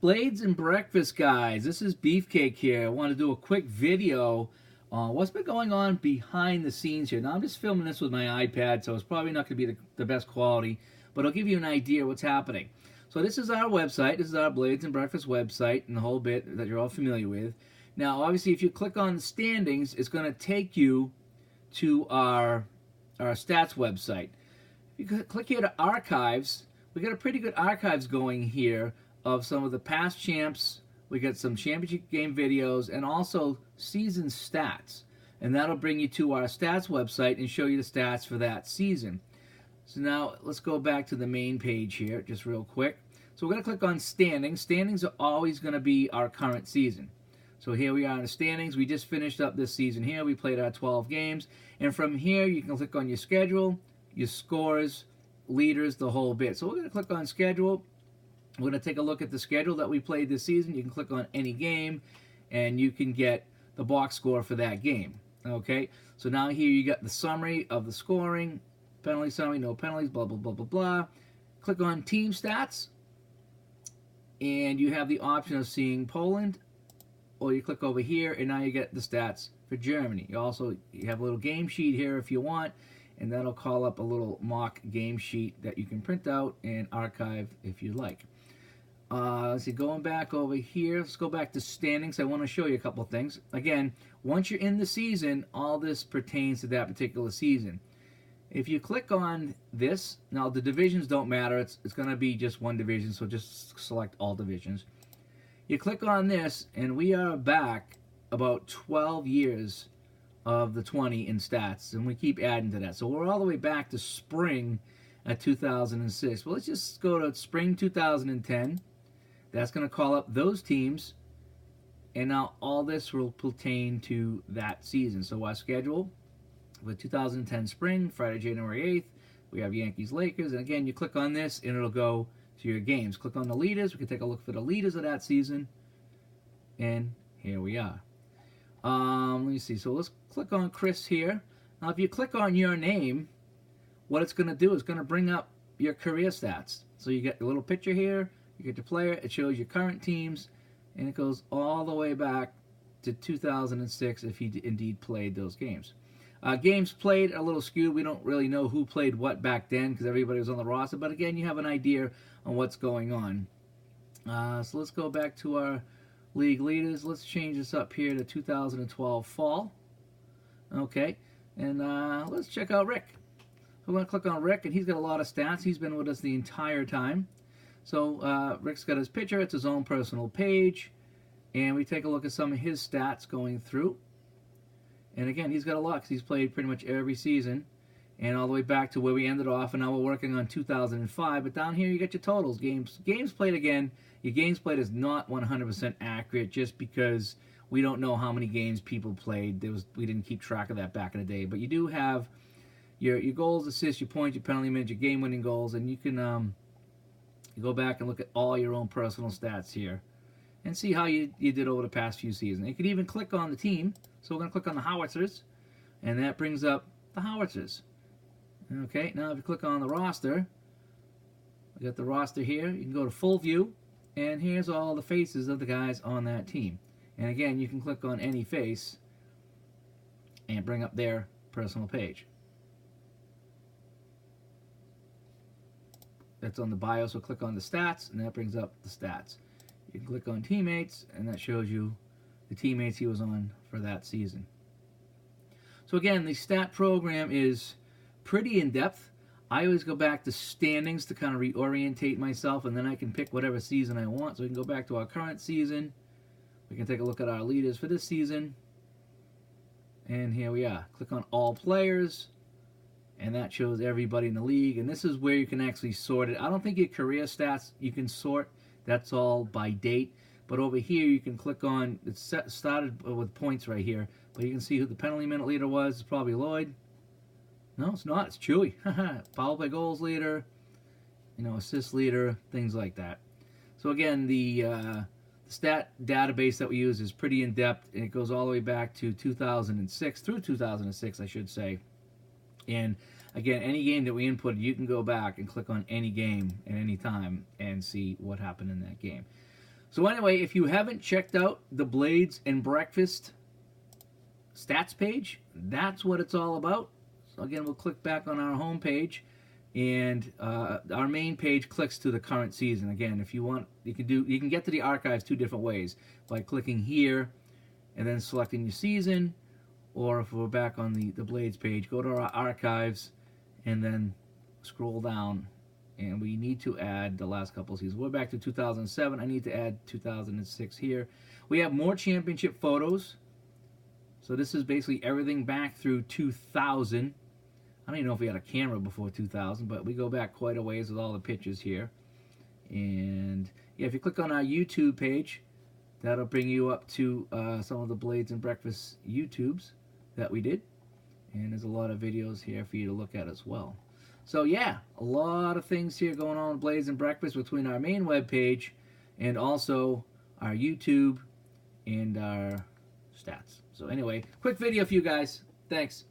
Blades and breakfast, guys. This is Beefcake here. I want to do a quick video on what's been going on behind the scenes here. Now, I'm just filming this with my iPad, so it's probably not going to be the best quality, but I'll give you an idea what's happening. So this is our website. This is our Blades and Breakfast website and the whole bit that you're all familiar with. Now, obviously, if you click on the standings, it's going to take you to our stats website. If you click here to archives, we got a pretty good archives going here of some of the past champs. We got some championship game videos and also season stats. And that'll bring you to our stats website and show you the stats for that season. So now let's go back to the main page here just real quick. So we're going to click on standings. Standings are always going to be our current season. So here we are in the standings. We just finished up this season here. We played our 12 games. And from here you can click on your schedule, your scores, leaders, the whole bit. So we're going to click on schedule. We're going to take a look at the schedule that we played this season. You can click on any game, and you can get the box score for that game. Okay, so now here you got the summary of the scoring, penalty summary, no penalties, blah, blah, blah, blah, blah. Click on team stats, and you have the option of seeing Poland, or you click over here, and now you get the stats for Germany. You have a little game sheet here if you want, and that'll call up a little mock game sheet that you can print out and archive if you like. Let's see, going back over here, let's go back to standings. I want to show you a couple things. Again, once you're in the season, all this pertains to that particular season. If you click on this, now the divisions don't matter. It's going to be just one division, so just select all divisions. You click on this, and we are back about 12 years of the 20 in stats, and we keep adding to that. So we're all the way back to spring at 2006. Well, let's just go to spring 2010. That's going to call up those teams, and now all this will pertain to that season. So our schedule with 2010 spring, Friday, January 8th, we have Yankees, Lakers, and again, you click on this, and it'll go to your games. Click on the leaders. We can take a look for the leaders of that season, and here we are. Let me see. So let's click on Chris here. Now, if you click on your name, what it's going to do is going to bring up your career stats. So you get a little picture here. You get your player. It shows your current teams, and it goes all the way back to 2006 if he indeed played those games. Games played are a little skewed. We don't really know who played what back then because everybody was on the roster. But again, you have an idea on what's going on. So let's go back to our league leaders. Let's change this up here to 2012 fall. Okay, and let's check out Rick. We're going to click on Rick, and he's got a lot of stats. He's been with us the entire time. So Rick's got his picture. It's his own personal page. And we take a look at some of his stats going through. And again, he's got a lot because he's played pretty much every season. And all the way back to where we ended off. And now we're working on 2005. But down here you get your totals. Games played again. Your games played is not 100% accurate just because we don't know how many games people played. We didn't keep track of that back in the day. But you do have your goals, assists, your points, your penalty minutes, your game-winning goals. And you can you go back and look at all your own personal stats here and see how you did over the past few seasons. You could even click on the team. So we're going to click on the Howitzers, and that brings up the Howitzers. Okay, now if you click on the roster, we got the roster here. You can go to full view, and here's all the faces of the guys on that team. And again, you can click on any face and bring up their personal page. That's on the bio, so click on the stats, and that brings up the stats. You can click on teammates, and that shows you the teammates he was on for that season. So again, the stat program is pretty in-depth. I always go back to standings to kind of reorientate myself, and then I can pick whatever season I want. So we can go back to our current season. We can take a look at our leaders for this season. And here we are. Click on all players. And that shows everybody in the league. And this is where you can actually sort it. I don't think your career stats you can sort. That's all by date. But over here you can click on, it started with points right here. But you can see who the penalty minute leader was. It's probably Lloyd. No, it's not. It's Chewy. Power play goals leader. Assist leader. Things like that. So again, the stat database that we use is pretty in-depth. And it goes all the way back to 2006, through 2006 I should say. And again, any game that we input, you can go back and click on any game at any time and see what happened in that game. So anyway, if you haven't checked out the Blades and Breakfast stats page, that's what it's all about. So again, we'll click back on our home page, and our main page clicks to the current season. Again, if you want, you can get to the archives two different ways, by clicking here and then selecting your season, or if we're back on the Blades page, go to our archives and then scroll down, and we need to add the last couple of seasons. We're back to 2007. I need to add 2006 here. We have more championship photos. So this is basically everything back through 2000. I don't even know if we had a camera before 2000, but we go back quite a ways with all the pictures here. And yeah, if you click on our YouTube page, that'll bring you up to some of the Blades and Breakfast YouTubes that we did. And there's a lot of videos here for you to look at as well. So yeah, a lot of things here going on with Blades and Breakfast between our main web page and also our YouTube and our stats. So anyway, quick video for you guys. Thanks.